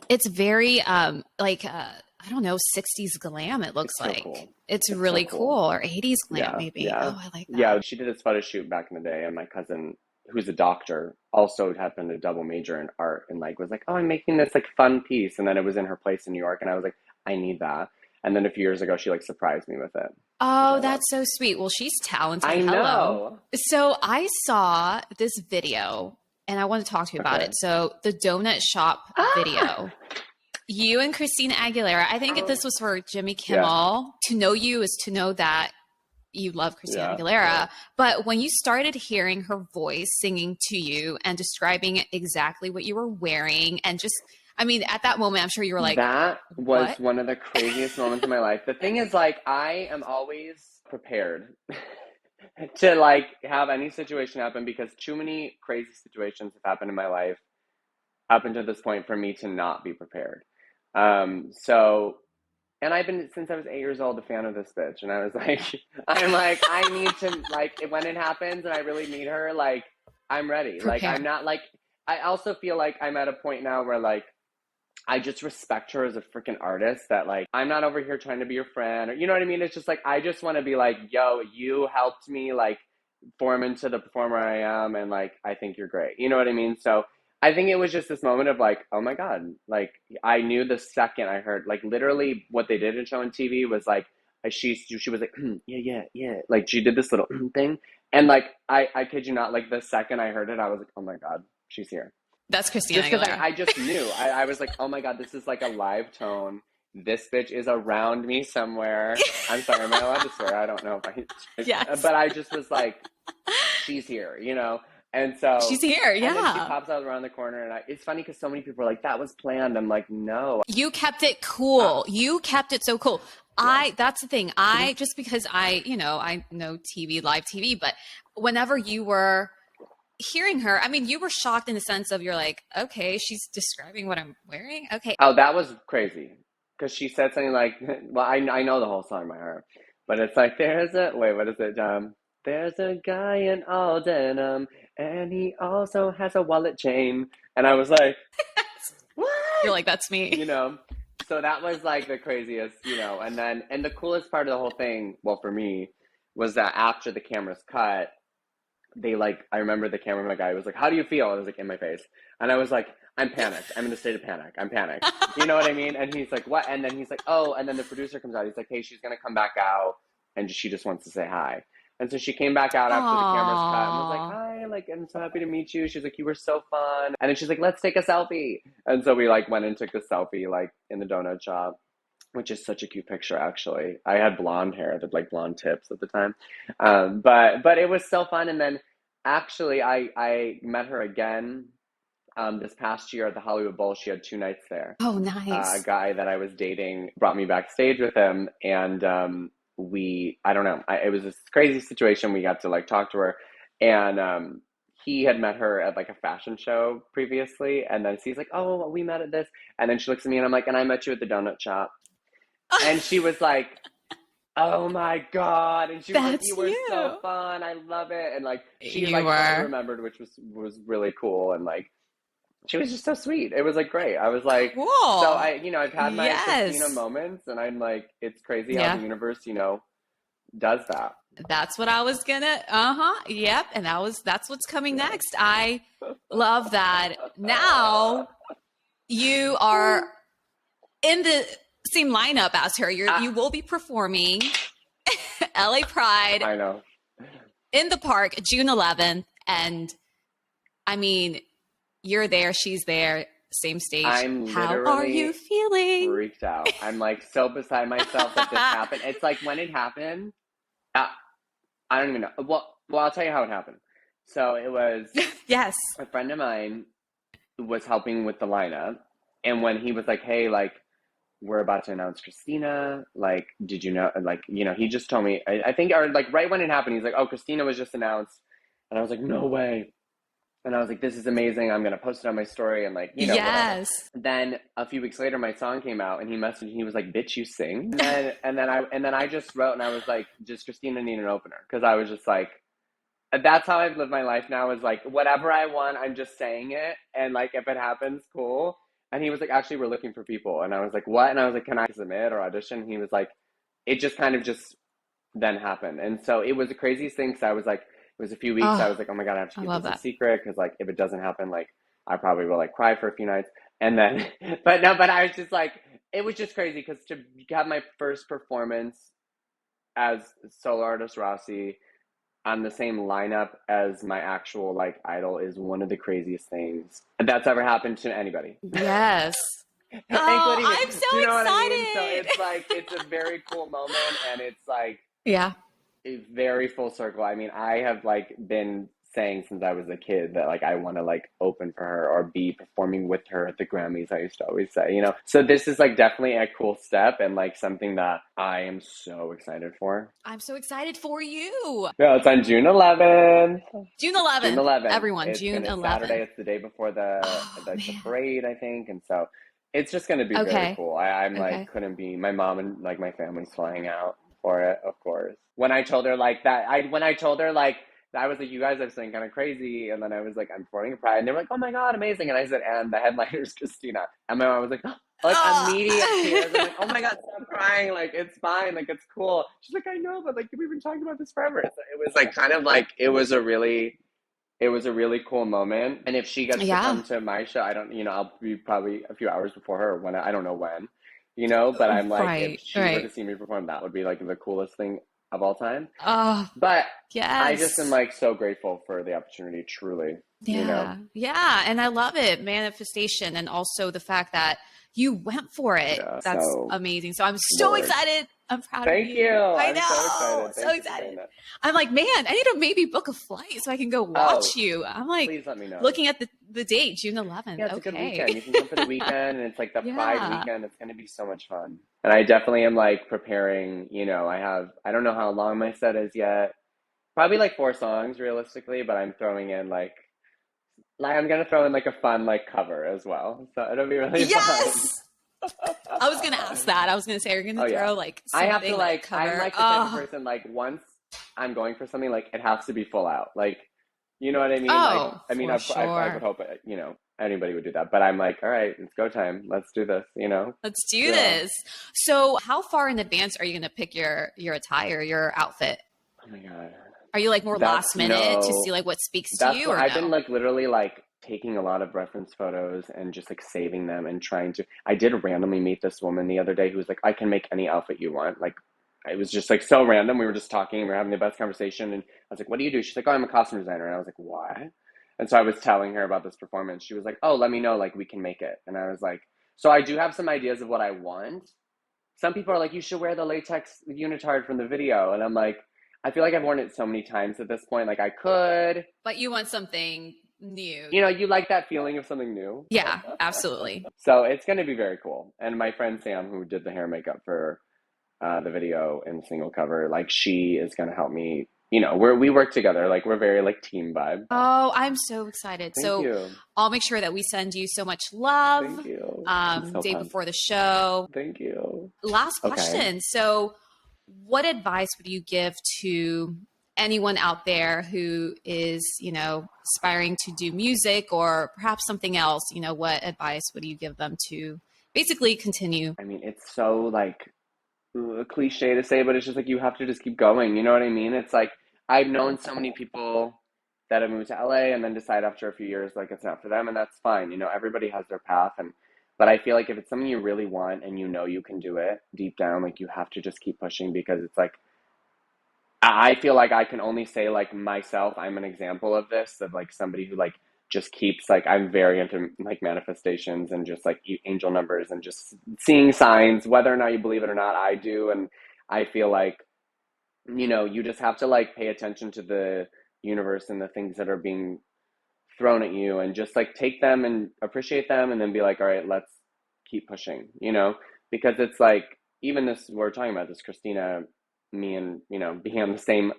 It's very I don't know, 60s glam it looks it's so like. cool. It's It's so really cool. cool. Or 80s glam Yeah, maybe. yeah. Oh, I like Yeah, that. she did this photo shoot back in the day, and my cousin, who's a doctor, also happened to double major in art and like was like, oh, I'm making this like fun piece. And then it was in her place in New York, and I was like, I need that. And then a few years ago, she like surprised me with it, which Oh, I that's love. so sweet. Well, she's talented. I Hello. know. So I saw this video and I want to talk to you about Okay. it. So the donut shop Ah! video. You and Christina Aguilera, I think this was for Jimmy Yeah, Kimmel. To know you is to know that you love Christina yeah, yeah. Aguilera. But when you started hearing her voice singing to you and describing exactly what you were wearing, and just, I mean, at that moment, I'm sure you were like, That was what? one of the craziest moments of my life. The thing is, like, I am always prepared to like have any situation happen because too many crazy situations have happened in my life up until this point for me to not be prepared. So, and I've been since I was 8 years old a fan of this bitch, and I was like, I'm like, I need to like when it happens and I really meet her, like, I'm ready. Like, I'm Prepare. not like. I also feel like I'm at a point now where like I just respect her as a freaking artist that like I'm not over here trying to be your friend or you know what I mean? It's just like I just want to be like, yo, you helped me like form into the performer I am and like I think you're great. You know what I mean? So I think it was just this moment of like, oh my God. Like I knew the second I heard like literally what they did in show on TV was like she was like, yeah, yeah, yeah. Like she did this little thing. And like I kid you not, like the second I heard it, I was like, oh my God, she's here. That's Christina Just because Aguilera. I just knew. I was like, oh my God, this is like a live tone. This bitch is around me somewhere. I'm sorry, am I allowed to swear? I don't know if I, Yes. but I just was like, she's here, you know? And so, She's here. and then she Yeah. pops out around the corner, and it's funny because so many people are like, that was planned. I'm like, no. You kept it cool. You kept it so cool. Yeah. That's the thing. Just because I know TV, live TV, but whenever you were hearing her, I mean, you were shocked in the sense of you're like, okay, she's describing what I'm wearing. Okay. Oh, that was crazy. Because she said something like, well, I know the whole song by heart, but it's like, wait, what is it? There's a guy in all denim, and he also has a wallet chain. And I was like, what? You're like, that's me. You know? So that was like the craziest, you know, and the coolest part of the whole thing, well, for me, was that after the cameras cut, they like I remember the cameraman guy was like, how do you feel? I was like, in my face. And I was like, I'm panicked. I'm in a state of panic. I'm panicked. You know what I mean? And he's like, what? And then he's like, oh, and then the producer comes out. He's like, hey, she's gonna come back out and she just wants to say hi. And so she came back out after the cameras cut and was like, Aww. hi, like, I'm so happy to meet you. She's like, you were so fun. And then she's like, let's take a selfie. And so we like went and took the selfie like in the donut shop, which is such a cute picture actually. I had blonde hair, that like blonde tips at the time. But it was so fun. And then actually I met her again this past year at the Hollywood Bowl. She had 2 nights there. Oh, A nice. guy that I was dating brought me backstage with him, and I don't know, it was this crazy situation. We got to like talk to her, and he had met her at like a fashion show previously, and then she's like, oh, we met at this, and then she looks at me and I'm like, and I met you at the donut shop, and she was like, oh my God. And she was like, That's you were so you. fun. I love it. And like she You like totally were remembered, which was really cool. And like she was just so sweet. It was like great. I was like, so cool. I've had my Yes. Christina moments and I'm like, it's crazy how Yeah. the universe, does that. That's what I was gonna. Yep. And that's what's coming Yeah. next. I love that. Now you are in the same lineup as her. You will be performing LA Pride I know. in the park June 11th. And I mean, you're there, she's there, same stage. I'm How are you literally feeling? freaked out. I'm like so beside myself that this happened. It's like when it happened, uh, I don't even know. Well, I'll tell you how it happened. So it was Yes. a friend of mine was helping with the lineup, and when he was like, "Hey, like, we're about to announce Christina. Like, did you know? Like, he just told me. I think, or like right when it happened, he's like, "Oh, Christina was just announced," and I was like, "No way!" And I was like, this is amazing. I'm going to post it on my story and like, whatever. Yes. Then a few weeks later, my song came out and he messaged me. He was like, bitch, you sing. And then I just wrote and I was like, does Christina need an opener? Because I was just like, that's how I've lived my life now, is like, whatever I want, I'm just saying it. And like, if it happens, cool. And he was like, actually, we're looking for people. And I was like, what? And I was like, can I submit or audition? And he was like, it just kind of just then happened. And so it was the craziest thing. Cause I was like, it was a few weeks. I Oh, was like, oh my God, I have to I keep love this a that. secret. Cause like, if it doesn't happen, like, I probably will like cry for a few nights. And then, but no, but I was just like, it was just crazy. Cause to have my first performance as solo artist Rossi on the same lineup as my actual like idol is one of the craziest things that's ever happened to anybody. Yes. Oh, Including me. I'm so Do you know what I mean? So excited. it's like, it's a very cool moment and it's like Yeah. a very full circle. I mean, I have like been saying since I was a kid that like I want to like open for her or be performing with her at the Grammys. I used to always say, So this is like definitely a cool step and like something that I am so excited for. I'm so excited for you. Yeah, it's on June 11th. June June 11th. 11th. Everyone, It's June gonna 11th. Saturday. It's the day before the Oh, like the man. parade, I think, and so it's just gonna be very Okay. cool. I'm like Okay. couldn't be. My mom and like my family's flying out for it, of course. When I told her like that, when I told her like I was like, you guys are saying kind of crazy, and then I was like, I'm performing a pride, and they were like, oh my God, amazing, and I said, and the headliner is Christina, and my mom was like, like immediate tears. I'm like, oh my God, stop crying, like it's fine, like it's cool. She's like, I know, but like we've been talking about this forever. So it was like kind of like it was a really cool moment. And if she gets to Yeah. come to my show, I don't, I'll be probably a few hours before her when I don't know when, but I'm like, if Right. she were to Right. see me perform, that would be like the coolest thing of all time. Oh, But I just am yes. like so grateful for the opportunity, truly. Yeah. Yeah. And I love it. Manifestation. And also the fact that you went for it. Yeah. That's So, amazing. So I'm no so worries. excited. I'm proud of Thank you. you. I I'm so know. excited. So Thank you for saying excited. that. I'm like, man, I need to maybe book a flight so I can go Oh, watch you. I'm like please let me know. looking at the date, June 11th. Yeah, it's a good Okay. weekend. You can come for the weekend, and it's like the Pride Yeah. weekend. It's going to be so much fun. And I definitely am like preparing. I don't know how long my set is yet. Probably like 4 songs realistically, but I'm throwing in like I'm gonna throw in like a fun like cover as well. So it'll be really fun. Yes. I was gonna ask that. I was gonna say, are you Oh gonna yeah. throw like I have to something like a like I'm cover? like the type of Oh, person like once I'm going for something like it has to be full out. Like you know what I mean? Like oh, I mean for I would sure. hope anybody would do that. But I'm like, all right, it's go time. Let's do this. Let's do Yeah. this. So, how far in advance are you gonna pick your attire, your outfit? Oh my God. Are you like more That's last minute to see no. like what speaks to That's you what or I've been no? like literally like taking a lot of reference photos and just like saving them and trying to. I did randomly meet this woman the other day who was like, I can make any outfit you want. Like, it was just like so random. We were just talking, we were having the best conversation, and I was like, what do you do? She's like, oh, I'm a costume designer. And I was like, what? And so I was telling her about this performance. She was like, oh, let me know, like we can make it. And I was like, so I do have some ideas of what I want. Some people are like, you should wear the latex unitard from the video. And I'm like, I feel like I've worn it so many times at this point. Like I could, But you want something new. you like that feeling of something new. Yeah, absolutely. So it's going to be very cool. And my friend Sam, who did the hair and makeup for the video and the single cover, like she is going to help me. We work together. Like we're very like team vibe. Oh, I'm so excited. Thank So you. I'll make sure that we send you so much love Thank you. I'm so day pumped. before the show. Thank you. Last Okay. question. So, what advice would you give to anyone out there who is, aspiring to do music or perhaps something else? What advice would you give them to basically continue? I mean, it's so like cliche to say, but it's just like you have to just keep going. You know what I mean? It's like I've known so many people that have moved to LA and then decide after a few years like it's not for them, and that's fine. Everybody has their path, but I feel like if it's something you really want and you can do it deep down, like you have to just keep pushing because it's like I feel like I can only say like myself, I'm an example of this, of like somebody who like just keeps like I'm very into like manifestations and just like angel numbers and just seeing signs, whether or not you believe it or not, I do. And I feel like, you just have to like pay attention to the universe and the things that are being thrown at you and just like take them and appreciate them and then be like, all right, let's keep pushing, because it's like, even this, we're talking about this, Christina, me and, being on the same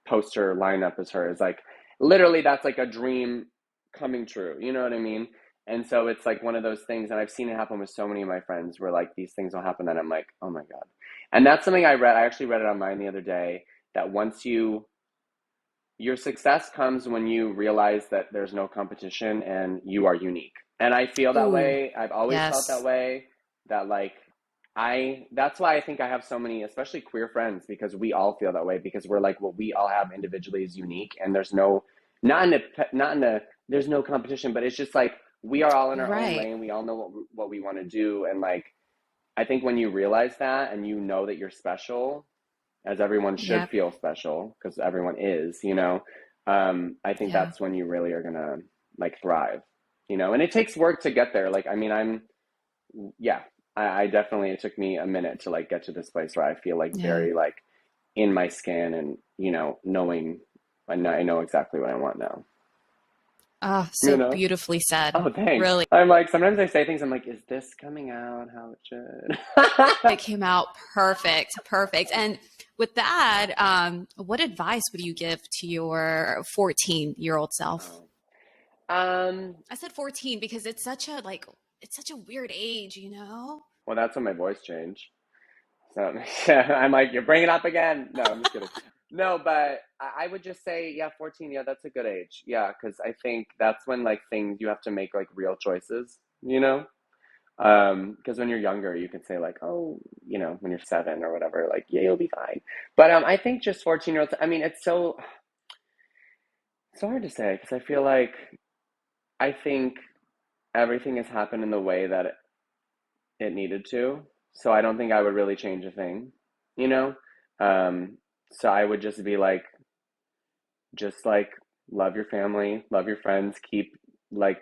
poster lineup as her is like, literally that's like a dream coming true. You know what I mean? And so it's like one of those things, and I've seen it happen with so many of my friends where like these things will happen that I'm like, oh my God. And that's something I read. I actually read it online the other day that your success comes when you realize that there's no competition and you are unique. And I feel that Ooh, way. I've always felt that yes. way, that like that's why I think I have so many, especially queer friends, because we all feel that way because we're like, what we all have individually is unique and there's no, there's no competition, but it's just like, we are all in our own Right. lane. We all know what we want to do. And like, I think when you realize that and you know that you're special, as everyone should Yep. feel special because everyone is, I think Yeah. that's when you really are gonna like thrive, and it takes work to get there. Like, I mean, yeah, I definitely, it took me a minute to like get to this place where I feel like Yeah. very like in my skin and, knowing, I know exactly what I want now, Oh, you so know? beautifully said. Oh, thanks. Really. I'm like, sometimes I say things, I'm like, is this coming out how it It should? came out perfect. Perfect. And with that, what advice would you give to your 14-year-old self? Oh. Um, I said 14 because it's such a weird age, you know? well, that's when my voice changed. So I'm like, you're bringing it up again. No, I'm just kidding. No, but I would just say, yeah, 14. Yeah, that's a good age. Yeah, because I think that's when like things you have to make like real choices, Because when you're younger, you can say like, oh, when you're 7 or whatever, like, yeah, you'll be fine. But I think just 14-year-olds. I mean, it's so hard to say because I feel like I think everything has happened in the way that it needed to. So I don't think I would really change a thing, you know? So I would just like love your family, love your friends, keep like,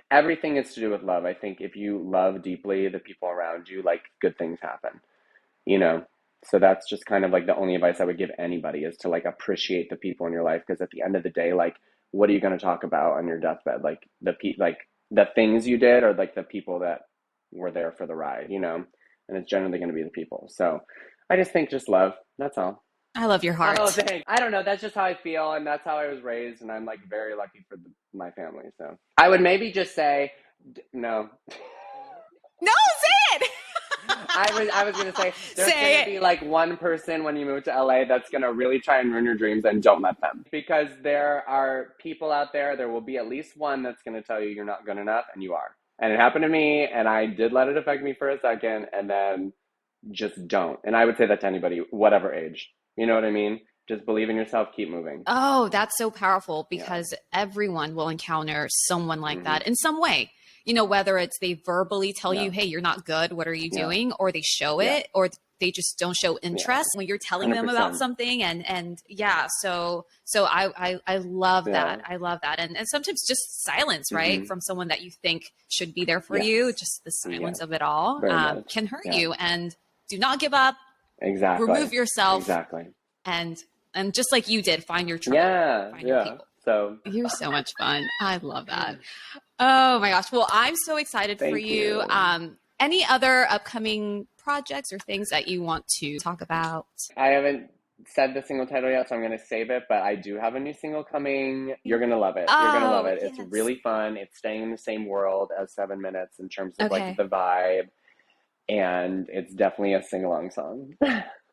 everything is to do with love. I think if you love deeply the people around you, like good things happen, you know? So that's just kind of like the only advice I would give anybody is to like appreciate the people in your life because at the end of the day, like what are you going to talk about on your deathbed? Like like the things you did or like the people that were there for the ride, And it's generally going to be the people. So I just think just love. That's all. I love your Oh, heart. thanks. I don't know. That's just how I feel, and that's how I was raised, and I'm like very lucky for my family. So I would maybe just say no. No, say it. I was gonna say there's gonna Say it. be like one person when you move to LA that's gonna really try and ruin your dreams, and don't let them because there are people out there. There will be at least one that's gonna tell you you're not good enough, and you are. And it happened to me, and I did let it affect me for a second, and then just don't. And I would say that to anybody, whatever age. You know what I mean? Just believe in yourself, keep moving. Oh, that's so powerful Yeah. because everyone will encounter someone like Hmm. that in some way. You know, whether it's they verbally tell Yeah. you, hey, you're not good, what are you Yeah. doing? Or they show Yeah. it, or they just don't show Yeah. interest when you're telling them about 100%. something. And yeah, so I love Yeah. that. I love that. And sometimes just silence, right? Hmm. From someone that you think should be there for you, Yes. just the Yes. silence of it all Very much. can hurt Yeah. you. And do not give up, Exactly. remove yourself, Exactly. and just like you did, find your tribe, Yeah. find your Yeah. people. So You're so much fun. I love that. Oh my gosh. Well, I'm so excited for thank you. you. Any other upcoming projects or things that you want to talk about? I haven't said the single title yet, so I'm going to save it, but I do have a new single coming. You're going to love it. You're going to love Oh, it. It's yes. really fun. It's staying in the same world as 7 Minutes in terms of like Okay. the vibe, and it's definitely a sing-along song.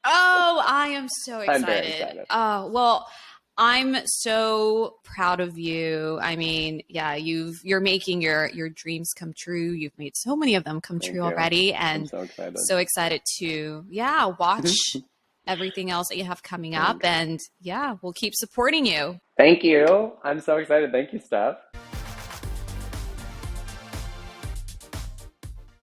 Oh, I am so I'm very excited. excited. Oh, well, I'm so proud of you. I mean, yeah, you're making your dreams come true. You've made so many of them come Thank true you. already, I'm and so excited. so excited to, yeah, watch everything else that you have coming up. Thanks. And yeah, we'll keep supporting you. Thank you. I'm so excited. Thank you, Steph.